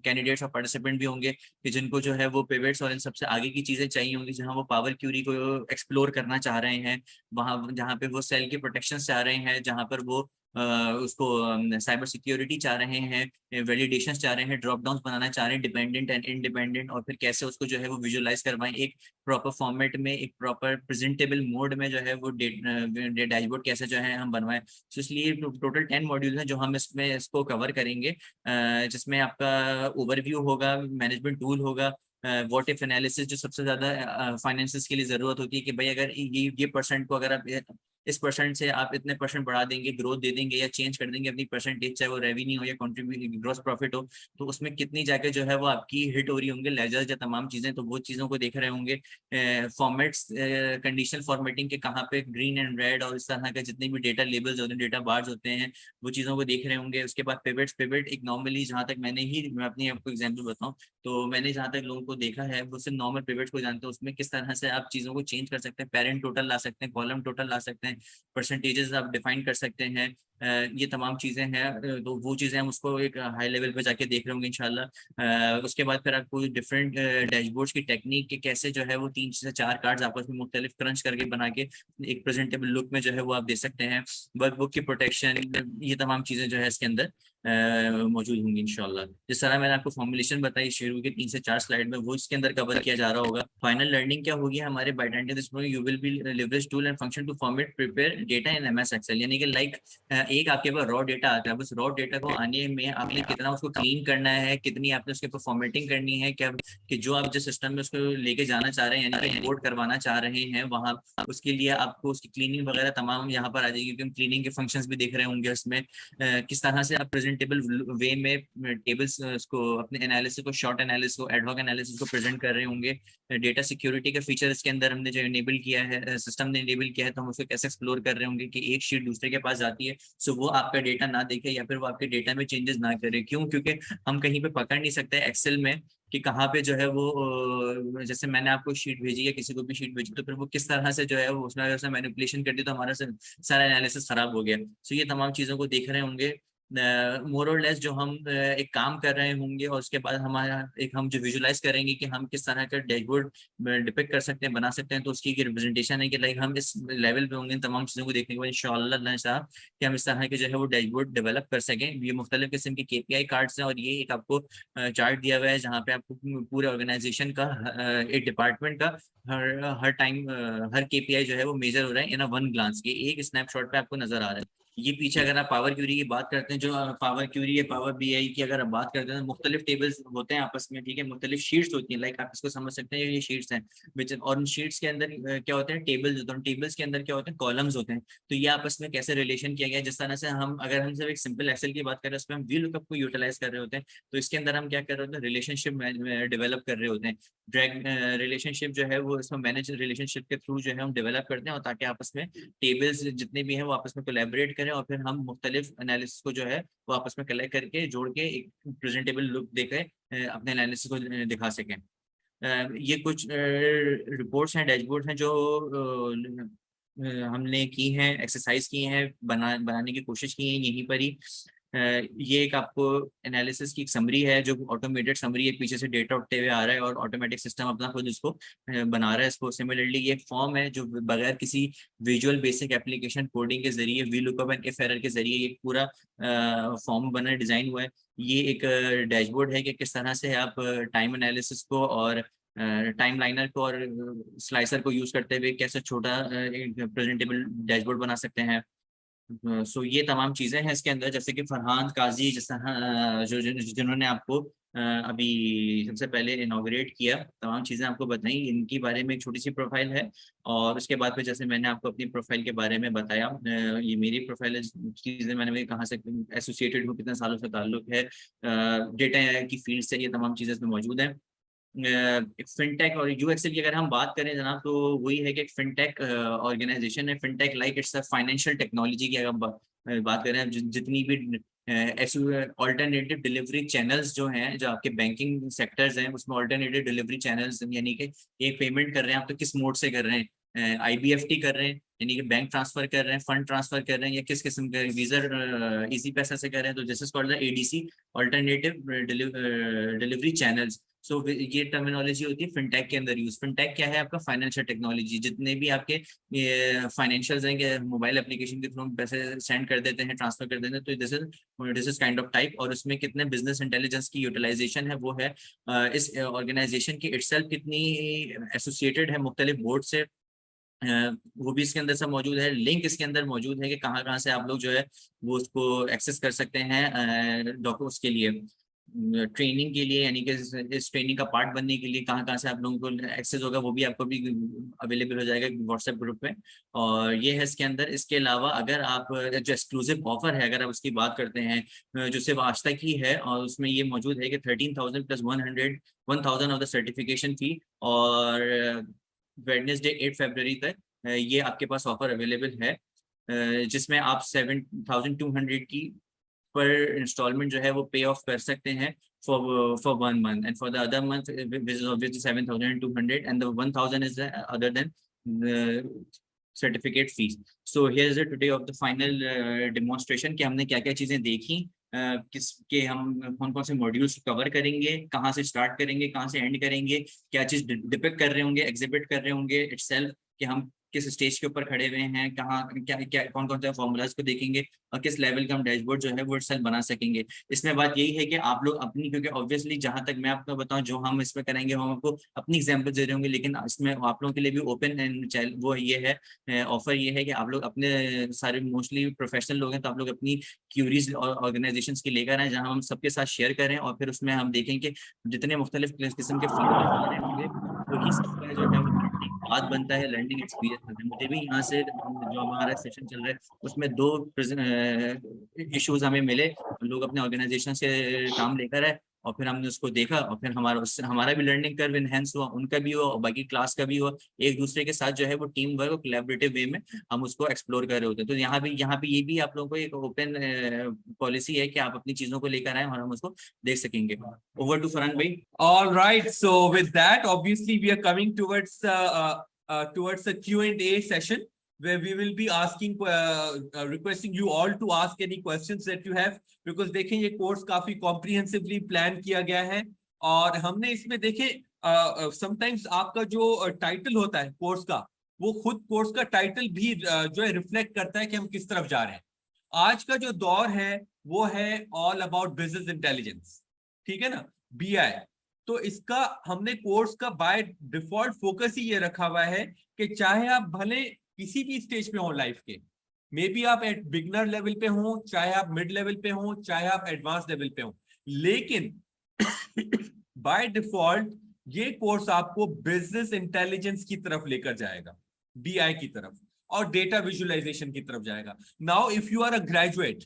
कैंडिडेट्स और पार्टिसिपेंट भी होंगे कि जिनको जो है वो पिवट्स और इन सबसे आगे की चीजें चाहिए होंगी, जहां वो पावर क्यूरी को एक्सप्लोर करना चाह रहे हैं, वहां जहाँ पे वो सेल की प्रोटेक्शन चाह रहे हैं, जहाँ पर वो उसको साइबर सिक्योरिटी चाह रहे हैं, वैलिडेशन चाह रहे हैं, ड्रॉप डाउन बनाना चाह रहे हैं, डिपेंडेंट एंड इंडिपेंडेंट, और फिर कैसे उसको जो है वो विजुअलाइज करवाएं एक प्रॉपर फॉर्मेट में, एक प्रॉपर प्रेजेंटेबल मोड में, जो है वो डैशबोर्ड कैसे जो है हम बनवाएं। तो इसलिए टोटल 10 मॉड्यूल हैं जो हम इसमें इसको कवर करेंगे, जिसमें आपका ओवरव्यू होगा, मैनेजमेंट टूल होगा, व्हाट इफ एनालिसिस जो सबसे ज्यादा फाइनेंसिस के लिए जरूरत होती है कि भाई अगर ये परसेंट को अगर आप इस परसेंट से आप इतने परसेंट बढ़ा देंगे, ग्रोथ दे देंगे या चेंज कर देंगे अपनी परसेंटेज, चाहे वो रेवेन्यू हो या कॉन्ट्रीब्यूशन ग्रॉस प्रॉफिट हो, तो उसमें कितनी जाके जो है वो आपकी हिट हो रही होंगे लेजर्स या तमाम चीजें, तो वो चीजों को देख रहे होंगे। फॉर्मेट्स, कंडीशनल फॉर्मेटिंग के कहाँ पे ग्रीन एंड रेड और इस तरह के जितने भी डेटा लेबल्स होते हैं, डेटा बार्स होते हैं, वो चीजों को देख रहे होंगे। उसके बाद पिवट एक नॉर्मली, जहाँ तक मैं अपनी आपको एग्जाम्पल बताऊँ, तो मैंने जहाँ तक लोगों को देखा है वो सिर्फ नॉर्मल पिवट को जानते हैं, उसमें किस तरह से आप चीजों को चेंज कर सकते हैं, पेरेंट टोटल ला सकते हैं, कॉलम टोटल ला सकते हैं, परसेंटेजेस आप डिफाइन कर सकते हैं। ये तमाम चीजें हैं, तो वो चीजें हम उसको एक हाई लेवल पे जाके देख रहे होंगे इंशाल्लाह। उसके बाद फिर आपको डिफरेंट डैशबोर्ड्स की टेक्निक के कैसे जो है वो 3 से 4 कार्ड्स आपस में मुख्तलिफ क्रंच करके बना के एक प्रेजेंटेबल लुक में जो है वो आप दे सकते हैं। वर्कबुक की प्रोटेक्शन, ये तमाम चीजें जो है इसके अंदर मौजूद होंगी इंशाल्लाह। जिस तरह मैंने आपको फॉर्मुलेशन बताई शुरू के 3 से 4 स्लाइड में, वो इसके अंदर कवर किया जा रहा होगा। फाइनल लर्निंग क्या होगी हमारे you will be leverage tool and function to format prepare data in MS Excel, यानी कि लाइक एक आपके पास रॉ डेटा आता है, बस रॉ डेटा को आने में आपने कितना उसको क्लीन करना है, कितनी आपने उसके ऊपर फॉर्मेटिंग करनी है, क्या कि जो आप जिस सिस्टम में उसको लेके जाना चाह रहे हैं, यानी कि इंपोर्ट करवाना चाह रहे हैं, वहां उसके लिए आपको उसकी क्लीनिंग वगैरह तमाम यहाँ पर आ जाएगी, क्योंकि हम क्लीनिंग के फंक्शंस भी देख रहे होंगे उसमें। किस तरह से आप प्रेजेंटेबल वे में टेबल्स को, अपने एनालिसिस को, शॉर्ट एनालिसिस को, एडहॉक एनालिसिस को प्रेजेंट कर रहे होंगे। डेटा सिक्योरिटी का फीचर इसके अंदर हमने जो इनेबल किया है, सिस्टम ने इनेबल किया है, तो हम उसको कैसे एक्सप्लोर कर रहे होंगे कि एक शीट दूसरे के पास जाती है, सो वो आपका डेटा ना देखे या फिर वो आपके डेटा में चेंजेस ना करे। क्यों? क्योंकि हम कहीं पे पकड़ नहीं सकते एक्सेल में कि कहाँ पे जो है वो जैसे मैंने आपको शीट भेजी या किसी को भी शीट भेजी, तो फिर वो किस तरह से जो है वो उसमें अगर मैनिपुलेशन कर दी तो हमारा सारा एनालिसिस खराब हो गया। सो ये तमाम चीजों को देख रहे होंगे। मोर और लेस जो हम एक काम कर रहे होंगे, और उसके बाद हमारा एक हम जो विजुलाइज करेंगे कि हम किस तरह का डैशबोर्ड डिपिक्ट कर सकते हैं, बना सकते हैं, तो उसकी एक रिप्रेजेंटेशन है कि लाइक हम इस लेवल पे होंगे। इन तमाम चीज़ों को देखने के बाद इंशाअल्लाह साहब कि हम इस तरह के जो है वो डैशबोर्ड डेवलप कर सकें। ये मुख्तलिफ किस्म की केपीआई कार्ड्स हैं, और ये एक आपको चार्ट दिया हुआ है जहाँ पे आपको पूरे ऑर्गेनाइजेशन का, एक डिपार्टमेंट का हर टाइम हर केपीआई जो है वो मेजर हो रहा है इन वन ग्लांस के, एक स्नैपशॉट पे आपको नजर आ रहा है। ये पीछे अगर आप पावर क्यूरी की बात करते हैं, जो पावर क्यूरी है, पावर बीआई की अगर आप बात करते हैं, मुख्तलिफ टेबल्स होते हैं आपस में, ठीक है, मुख्तलिफ शीट्स होती हैं, लाइक आप इसको समझ सकते हैं ये शीट्स हैं, और उन शीट्स के अंदर क्या होते हैं, टेबल्स होते हैं, टेबल्स के अंदर क्या होते हैं, कॉलम्स होते हैं। तो ये आपस में कैसे रिलेशन किया गया है, जिस तरह से हम अगर हम सिर्फ एक सिंपल एक्सेल की बात करें, उसमें हम वी लुकअप को यूटिलाइज कर रहे होते हैं, तो इसके अंदर हम क्या कर रहे होते हैं, रिलेशनशिप डेवलप कर रहे होते हैं। ड्रैग रिलेशनशिप जो है वो इसमें मैनेज रिलेशनशिप के थ्रू जो है हम डेवलप करते हैं, और ताकि आपस में टेबल्स जितने भी हैं वो आपस में कोलैबोरेट करें, और फिर हम मुख्तलिफ एनालिसिस को जो है वो आपस में कलेक्ट करके जोड़ के एक प्रेजेंटेबल लुक देकर अपने एनालिसिस को दिखा सकें। ये कुछ रिपोर्ट्स हैं, डैशबोर्ड्स हैं जो हमने की हैं, एक्सरसाइज की हैं, बनाने की कोशिश की है यहीं पर ही। ये एक आपको एनालिसिस की एक समरी है, जो ऑटोमेटेड समरी है, पीछे से डेटा उठते हुए आ रहा है और ऑटोमेटिक सिस्टम अपना खुद इसको बना रहा है इसको। सिमिलरली ये एक फॉर्म है जो बगैर किसी विजुअल बेसिक एप्लीकेशन कोडिंग के जरिए, V lookup and if error के जरिए ये पूरा फॉर्म बना, डिजाइन हुआ है। ये एक डैशबोर्ड है कि किस तरह से आप टाइम एनालिसिस को और टाइमलाइनर को और स्लाइसर को यूज करते हुए कैसे छोटा प्रेजेंटेबल डैशबोर्ड बना सकते हैं। सो ये तमाम चीजें हैं इसके अंदर, जैसे कि फरहान काजी जैसा जिन्होंने आपको अभी सबसे पहले इनॉग्रेट किया, तमाम चीजें आपको बताई, इनकी बारे में एक छोटी सी प्रोफाइल है। और उसके बाद फिर जैसे मैंने आपको अपनी प्रोफाइल के बारे में बताया, ये मेरी प्रोफाइल है, चीजें मैंने कहाँ से एसोसिएटेड हूँ, कितने सालों से ताल्लुक है, डेटा की फील्ड से, ये तमाम चीजें इसमें मौजूद हैं। फिनटेक और यूएक्सएल की अगर हम बात करें जनाब, तो वही है कि एक फिनटेक ऑर्गेनाइजेशन है। Fintech like it's a financial technology की अगर हम बात करें, जितनी भी ऑल्टरनेटिव डिलीवरी चैनल्स जो हैं, जो आपके बैंकिंग सेक्टर्स हैं, उसमें ऑल्टरनेटिव डिलीवरी चैनल्स, यानी कि एक पेमेंट कर रहे हैं आप तो किस मोड से कर रहे हैं, आईबीएफटी कर रहे हैं यानी कि बैंक ट्रांसफर कर रहे हैं, फंड ट्रांसफर कर रहे हैं, या किस किस्म के वीजर इजी पैसा से कर रहे हैं, तो this is called the ADC, alternative delivery channels. So ये टर्मिनोलॉजी होती है फिनटेक के अंदर यूज। फिनटेक क्या है? आपका फाइनेंशियल टेक्नोलॉजी, जितने भी आपके फाइनेंशियल्स हैं कि मोबाइल एप्लीकेशन के थ्रू पैसे सेंड कर देते हैं, ट्रांसफर कर देते हैं, तो this is kind of type. और उसमें कितने बिजनेस इंटेलिजेंस की यूटिलाइजेशन है वो है इस ऑर्गेनाइजेशन की इटसेल्फ कितनी एसोसिएटेड है मुख्तलिफ बोर्ड से, वो भी इसके अंदर सब मौजूद है। लिंक इसके अंदर मौजूद है कि कहाँ कहाँ से आप लोग जो है वो उसको एक्सेस कर सकते हैं डॉक्यूमेंट्स के लिए, ट्रेनिंग के लिए, यानी कि इस ट्रेनिंग का पार्ट बनने के लिए कहाँ कहाँ से आप लोगों को एक्सेस होगा, वो भी आपको भी अवेलेबल हो जाएगा व्हाट्सएप ग्रुप में। और ये है इसके अंदर। इसके अलावा अगर आप जो एक्सक्लूसिव ऑफर है, अगर आप उसकी बात करते हैं, जो सिर्फ आज तक ही है, और उसमें ये मौजूद है कि 13,000 प्लस 1,000 ऑफ द सर्टिफिकेशन फी, और वेडनेसडे 8 फरवरी तक ये आपके पास ऑफर अवेलेबल है, जिसमें आप 7,200 की पर इंस्टॉलमेंट जो है वो पे ऑफ कर सकते हैं for 1 month, and for the other month which is obviously 7,200, and the 1,000 is other than certificate fees. So here is today of the final demonstration कि हमने क्या क्या चीजें देखी, किस के हम कौन कौन से मॉड्यूल्स कवर करेंगे, कहाँ से स्टार्ट करेंगे, कहाँ से एंड करेंगे, क्या चीज डिपिक्ट कर रहे होंगे, एग्जिबिट कर रहे होंगे इटसेल्फ, कि हम किस स्टेज के ऊपर खड़े हुए हैं, कहाँ क्या क्या कौन कौन से फॉर्मूलाज को देखेंगे, और किस लेवल का हम डैशबोर्ड जो है वो इटसेल्फ बना सकेंगे। इसमें बात यही है कि आप लोग अपनी, क्योंकि ऑब्वियसली जहां तक मैं आपको बताऊं, जो हम इसमें करेंगे हम आपको अपनी एग्जांपल दे रहे होंगे, लेकिन इसमें आप लोगों के लिए भी ओपन एंड वो ये है, ऑफर ये है कि आप लोग अपने सारे मोस्टली प्रोफेशनल लोग हैं, तो आप लोग अपनी क्यूरीज ऑर्गेनाइजेशन की लेकर आए, जहाँ हम सबके साथ शेयर करें, और फिर उसमें हम देखें कि जितने मुख्तलिफ किस्म के फीडबैक होंगे, वही सबका जो है वो लर्निंग बात बनता है, लर्निंग एक्सपीरियंस होता है। मुझे भी यहाँ से जो हमारा सेशन चल रहा है उसमें 2 इश्यूज हमें मिले, लोग अपने ऑर्गेनाइजेशन से काम लेकर आए, और फिर हमने उसको देखा, और फिर हमारा उससे हमारा भी लर्निंग कर्व इनहेंस हुआ, उनका भी हुआ, और बाकी क्लास का भी हुआ। एक दूसरे के साथ जो है वो टीम वर्क और कोलैबोरेटिव वे में हम उसको एक्सप्लोर कर रहे होते हैं। तो यहाँ भी ये भी आप लोगों को एक ओपन पॉलिसी है कि आप अपनी चीजों को लेकर आए और हम उसको देख सकेंगे। ओवर टू फरहान भाई। All right. So with that, obviously, we are coming towards a Q&A session where we will be asking, requesting you all to ask any questions that you have, because देखें ये course काफी comprehensively plan किया गया है, और हमने इसमें देखें समटाइम्स आपका जो टाइटल होता है कोर्स का, वो खुद कोर्स का टाइटल भी जो है रिफ्लेक्ट करता है कि हम किस तरफ जा रहे हैं। आज का जो दौर है वो है ऑल अबाउट बिजनेस इंटेलिजेंस, ठीक है ना, BI। तो इसका हमने कोर्स का बाय डिफॉल्ट फोकस ही ये रखा हुआ है कि चाहे आप भले किसी भी स्टेज पे हो लाइफ के, मे बी आप एट बिगनर लेवल पे हो, चाहे आप मिड लेवल पे हो, चाहे आप एडवांस लेवल पे हो, लेकिन बाय डिफॉल्ट ये कोर्स आपको बिजनेस इंटेलिजेंस की तरफ लेकर जाएगा, BI की तरफ, और डेटा विजुअलाइजेशन की तरफ जाएगा। Now if you are a graduate,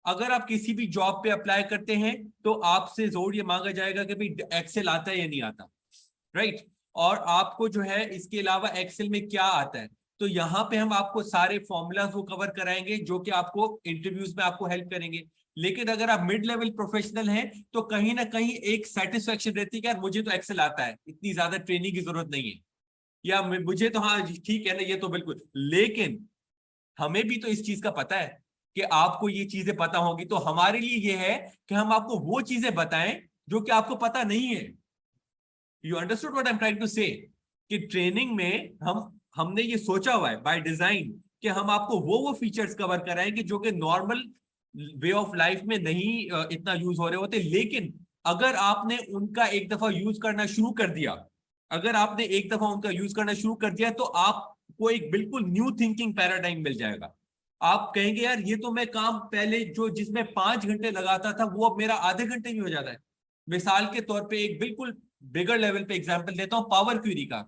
अगर आप किसी भी जॉब पे अप्लाई करते हैं तो आपसे जरूर ये मांगा जाएगा कि भाई एक्सेल आता है या नहीं आता, राइट? और आपको जो है इसके अलावा एक्सेल में क्या आता है, तो यहाँ पे हम आपको सारे फॉर्मूलाज वो कवर कराएंगे जो कि आपको इंटरव्यूज में आपको हेल्प करेंगे। लेकिन अगर आप मिड लेवल प्रोफेशनल हैं तो कहीं ना कहीं एक सेटिस्फेक्शन रहती है कि यार मुझे तो एक्सेल आता है, इतनी ज्यादा ट्रेनिंग की जरूरत नहीं है, या मुझे तो हाँ ठीक है ना, ये तो बिल्कुल। लेकिन हमें भी तो इस चीज का पता है कि आपको ये चीजें पता होंगी, तो हमारे लिए ये है कि हम आपको वो चीजें बताएं जो कि आपको पता नहीं है। You understood what I am trying to say, कि ट्रेनिंग में हमने ये सोचा हुआ है बाय डिजाइन कि हम आपको वो फीचर्स कवर कराएंगे जो कि नॉर्मल वे ऑफ लाइफ में नहीं इतना यूज हो रहे होते, लेकिन अगर आपने उनका एक दफा यूज करना शुरू कर दिया अगर आपने एक दफा उनका यूज करना शुरू कर दिया तो आपको एक बिल्कुल न्यू थिंकिंग पैराडाइम मिल जाएगा। आप कहेंगे यार ये तो मैं काम पहले जो जिसमें 5 घंटे लगाता था वो अब मेरा आधे घंटे में हो जाता है। मिसाल के तौर पे एक बिल्कुल बिगर लेवल पे एग्जांपल देता हूं, पावर क्वेरी का,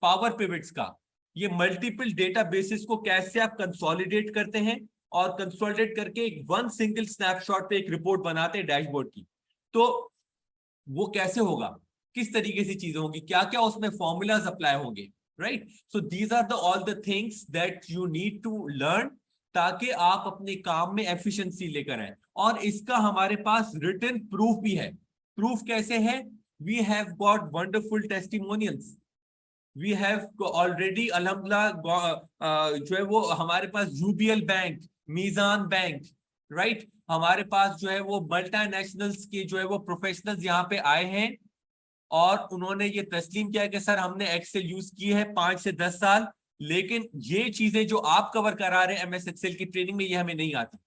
पावर पिवट्स का। ये मल्टीपल डेटा बेसिस को कैसे आप कंसोलिडेट करते हैं और कंसोलिडेट करके एक वन सिंगल स्नैपशॉट पे एक रिपोर्ट बनाते हैं डैशबोर्ड की। तो वो कैसे होगा, किस तरीके से चीजें होंगी, क्या क्या उसमें फॉर्मूलाज अप्लाई होंगे, right. So these are the all the things that you need to learn, ताकि आप अपने काम में एफिशिएंसी लेकर आए। और इसका हमारे पास रिटन प्रूफ भी है। प्रूफ कैसे है? We have got wonderful testimonials, we have already अल्हम्दुलिल्लाह जो है वो हमारे पास UBL bank, Meezan bank, right, हमारे पास जो है वो मल्टीनेशनल्स के जो है वो प्रोफेशनल्स यहाँ पे आए हैं और उन्होंने ये तस्लीम किया कि सर हमने एक्सेल यूज की है 5 से 10 साल, लेकिन ये चीजें जो आप कवर करा रहे हैं एमएस एक्सेल की ट्रेनिंग में ये हमें नहीं आती,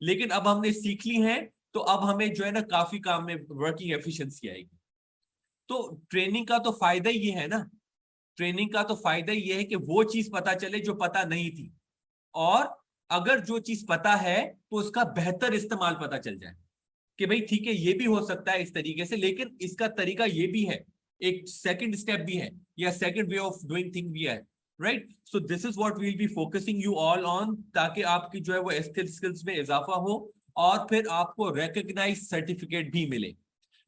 लेकिन अब हमने सीख ली है तो अब हमें जो है ना काफी काम में वर्किंग एफिशिएंसी आएगी। तो ट्रेनिंग का तो फायदा ही ये है ना, ट्रेनिंग का तो फायदा ये है कि वो चीज पता चले जो पता नहीं थी, और अगर जो चीज पता है तो उसका बेहतर इस्तेमाल पता चल जाए कि भाई ठीक है ये भी हो सकता है इस तरीके से, लेकिन इसका तरीका ये भी है, एक सेकंड स्टेप भी है या second way of doing thing भी है, right. So this is what we will be focusing you all on, ताकि आपकी जो है वो स्किल्स में इजाफा हो और फिर आपको रिकॉग्नाइज सर्टिफिकेट भी मिले।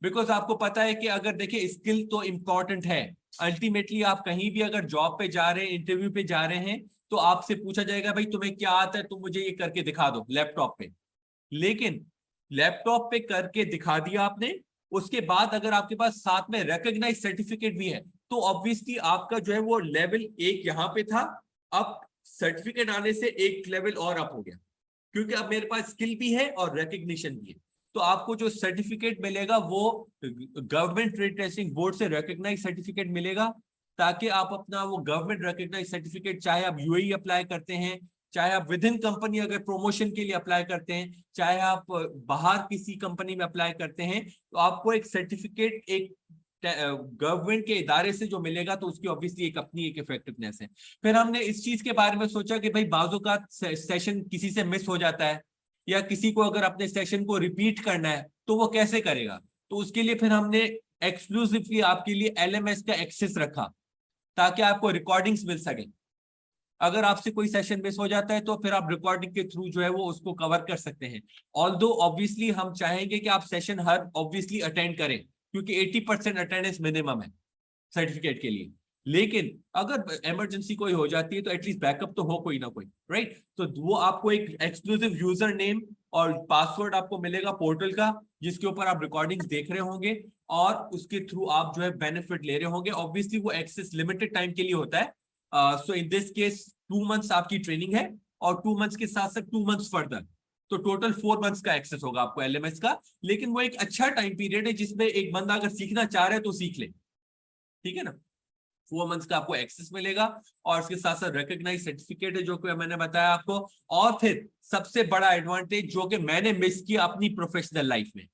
बिकॉज आपको पता है कि अगर देखिए स्किल तो इंपॉर्टेंट है, अल्टीमेटली आप कहीं भी अगर जॉब पे जा रहे हैं, इंटरव्यू पे जा रहे हैं, तो आपसे पूछा जाएगा भाई तुम्हें क्या आता है, तुम मुझे ये करके दिखा दो लैपटॉप पे। लेकिन लैपटॉप पे करके दिखा दिया आपने, उसके बाद अगर आपके पास साथ में रिकॉग्नाइज सर्टिफिकेट भी है तो ऑब्वियसली आपका जो है वो लेवल एक यहाँ पे था, अब सर्टिफिकेट आने से एक लेवल और अप हो गया, क्योंकि अब मेरे पास स्किल भी है और रिकग्निशन भी है। तो आपको जो सर्टिफिकेट मिलेगा वो गवर्नमेंट ट्रेड टेस्टिंग बोर्ड से रिकग्नाइज सर्टिफिकेट मिलेगा, ताकि आप अपना वो गवर्नमेंट रिकग्नाइज सर्टिफिकेट, चाहे आप यूएई अप्लाई करते हैं, चाहे आप विद इन कंपनी अगर प्रमोशन के लिए अप्लाई करते हैं, चाहे आप बाहर किसी कंपनी में अप्लाई करते हैं, तो आपको एक सर्टिफिकेट एक गवर्नमेंट के इदारे से जो मिलेगा, तो उसकी ऑब्वियसली एक अपनी एक इफेक्टिवनेस है। फिर हमने इस चीज के बारे में सोचा कि भाई बाजू का सेशन किसी से मिस हो जाता है, या किसी को अगर अपने सेशन को रिपीट करना है तो वो कैसे करेगा। तो उसके लिए फिर हमने एक्सक्लूसिवली आपके लिए एलएमएस का एक्सेस रखा, ताकि आपको रिकॉर्डिंग्स मिल सके। अगर आपसे कोई सेशन मिस हो जाता है तो फिर आप रिकॉर्डिंग के थ्रू जो है वो उसको कवर कर सकते हैं। ऑल्दो ऑब्वियसली हम चाहेंगे कि आप सेशन हर ऑब्वियसली अटेंड करें, क्योंकि 80% अटेंडेंस मिनिमम है सर्टिफिकेट के लिए। लेकिन अगर इमरजेंसी कोई हो जाती है तो एटलीस्ट बैकअप तो हो कोई ना कोई, राइट। तो वो आपको एक एक्सक्लूसिव यूजर नेम और पासवर्ड आपको मिलेगा पोर्टल का, जिसके ऊपर आप रिकॉर्डिंग्स देख रहे होंगे और उसके थ्रू आप जो है बेनिफिट ले रहे होंगे। ऑब्वियसली वो एक्सेस लिमिटेड टाइम के लिए होता है। सो इन दिस केस 2 मंथ्स आपकी ट्रेनिंग है और 2 मंथ्स के साथ साथ 2 मंथ्स फर्दर, तो टोटल 4 मंथ्स का एक्सेस होगा आपको एलएमएस का। लेकिन वो एक अच्छा टाइम पीरियड है जिसमें एक बंदा अगर सीखना चाह रहे तो सीख ले, ठीक है ना। 4 मंथ्स का आपको एक्सेस मिलेगा और उसके साथ साथ रिकॉग्नाइज सर्टिफिकेट है जो कि मैंने बताया आपको। और फिर सबसे बड़ा एडवांटेज जो कि मैंने मिस किया अपनी प्रोफेशनल लाइफ में,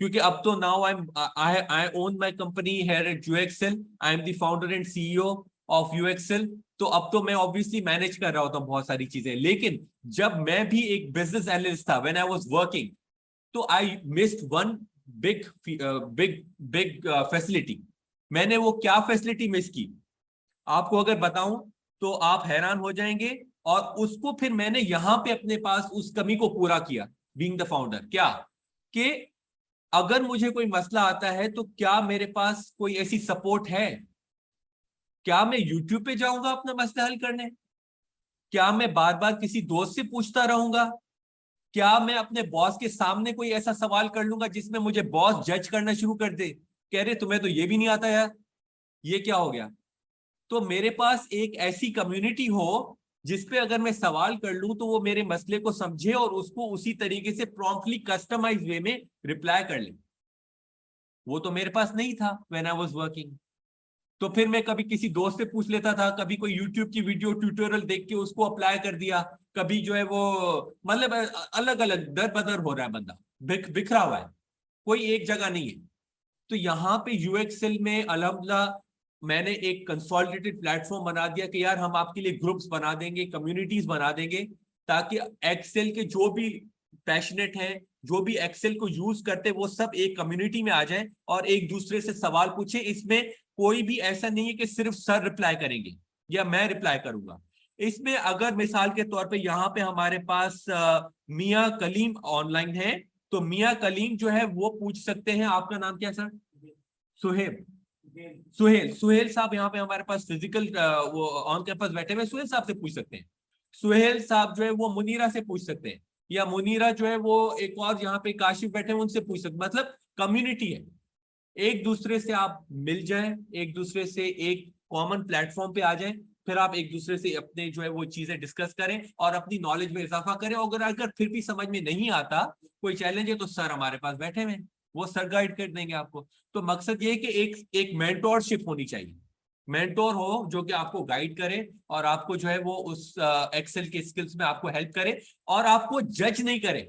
क्योंकि अब तो now I own my company here at UXL, I am the founder and CEO of UXL. तो अब तो मैं ऑब्वियसली मैनेज कर रहा होता हूँ बहुत सारी चीजें, लेकिन जब मैं भी एक बिजनेस एनालिस्ट था व्हेन आई वाज वर्किंग, तो I missed one big big big facility. मैंने वो क्या फैसिलिटी मिस की आपको अगर बताऊं तो आप हैरान हो जाएंगे, और उसको फिर मैंने यहां पे अपने पास उस कमी को पूरा किया बीइंग द फाउंडर। क्या कि अगर मुझे कोई मसला आता है तो क्या मेरे पास कोई ऐसी सपोर्ट है? क्या मैं यूट्यूब पे जाऊंगा अपना मसला हल करने? क्या मैं बार बार किसी दोस्त से पूछता रहूंगा? क्या मैं अपने बॉस के सामने कोई ऐसा सवाल कर लूंगा जिसमें मुझे बॉस जज करना शुरू कर दे, कह रहे तुम्हें तो ये भी नहीं आता यार, ये क्या हो गया? तो मेरे पास एक ऐसी कम्युनिटी हो जिसपे अगर मैं सवाल कर लूं तो वो मेरे मसले को समझे और उसको उसी तरीके से प्रॉम्प्टली कस्टमाइज वे में रिप्लाई कर ले, वो तो मेरे पास नहीं था व्हेन आई वाज वर्किंग। तो फिर मैं कभी किसी दोस्त से पूछ लेता था, कभी कोई यूट्यूब की वीडियो ट्यूटोरियल देख के उसको अप्लाई कर दिया, कभी जो है वो मतलब अलग अलग दर बदर हो रहा है, बंदा बिखरा हुआ है, कोई एक जगह नहीं है। तो यहाँ पे यूएक्सएल में अल्हम्दुलिल्लाह मैंने एक कंसोलिडेटेड प्लेटफॉर्म बना दिया कि यार हम आपके लिए ग्रुप्स बना देंगे, कम्युनिटीज बना देंगे, ताकि एक्सेल के जो भी पैशनेट हैं, जो भी एक्सेल को यूज करते हैं, वो सब एक कम्युनिटी में आ जाएं और एक दूसरे से सवाल पूछें। इसमें कोई भी ऐसा नहीं है कि सिर्फ सर रिप्लाई करेंगे या मैं रिप्लाई करूंगा। इसमें अगर मिसाल के तौर पे यहाँ पे हमारे पास मियां कलीम ऑनलाइन है, तो मियां कलीम जो है वो पूछ सकते हैं। आपका नाम क्या सर? सुहेब, सुहेल, सुहेल साहब यहाँ पे हमारे पास फिजिकल वो ऑन कैंपस बैठे हुए, सुहेल साहब से पूछ सकते हैं। सुहेल साहब जो है वो मुनीरा से पूछ सकते हैं, या मुनीरा जो है वो एक और यहाँ पे काशिफ बैठे हैं उनसे पूछ सकते हैं। मतलब कम्युनिटी है, एक दूसरे से आप मिल जाएं, एक दूसरे से एक कॉमन प्लेटफॉर्म पे आ जाएं, फिर आप एक दूसरे से अपने जो है वो चीजें डिस्कस करें और अपनी नॉलेज में इजाफा करें। और अगर फिर भी समझ में नहीं आता, कोई चैलेंज है, तो सर हमारे पास बैठे हुए हैं, वो सर गाइड कर देंगे आपको। तो मकसद ये है कि एक मेंटोरशिप होनी चाहिए, मेंटोर हो जो कि आपको गाइड करे और आपको जो है वो उस एक्सेल के स्किल्स में आपको हेल्प करे और आपको जज नहीं करे।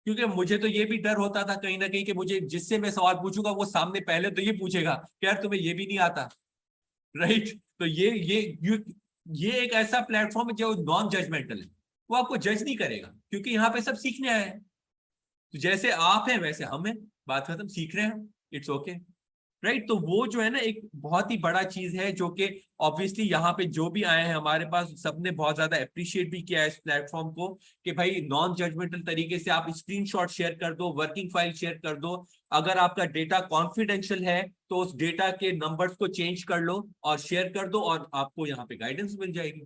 क्योंकि मुझे तो ये भी डर होता था कहीं ना कहीं कि मुझे जिससे मैं सवाल पूछूंगा वो सामने पहले तो ये पूछेगा कि यार तुम्हें ये भी नहीं आता, राइट? तो ये एक ऐसा प्लेटफॉर्म है जो नॉन जजमेंटल है, वो आपको जज नहीं करेगा, क्योंकि यहाँ पे सब सीखने आए हैं। तो जैसे आप हैं वैसे हम हैं, बात खत्म, सीख रहे हैं, इट्स ओके, राइट? तो वो जो है ना एक बहुत ही बड़ा चीज है जो कि ऑब्वियसली यहाँ पे जो भी आए हैं हमारे पास सबने बहुत ज्यादा अप्रिशिएट भी किया है इस प्लेटफॉर्म को, कि भाई नॉन जजमेंटल तरीके से आप स्क्रीनशॉट शेयर कर दो, वर्किंग फाइल शेयर कर दो। अगर आपका डेटा कॉन्फिडेंशियल है तो उस डेटा के नंबर्स को चेंज कर लो और शेयर कर दो, और आपको यहाँ पे गाइडेंस मिल जाएगी।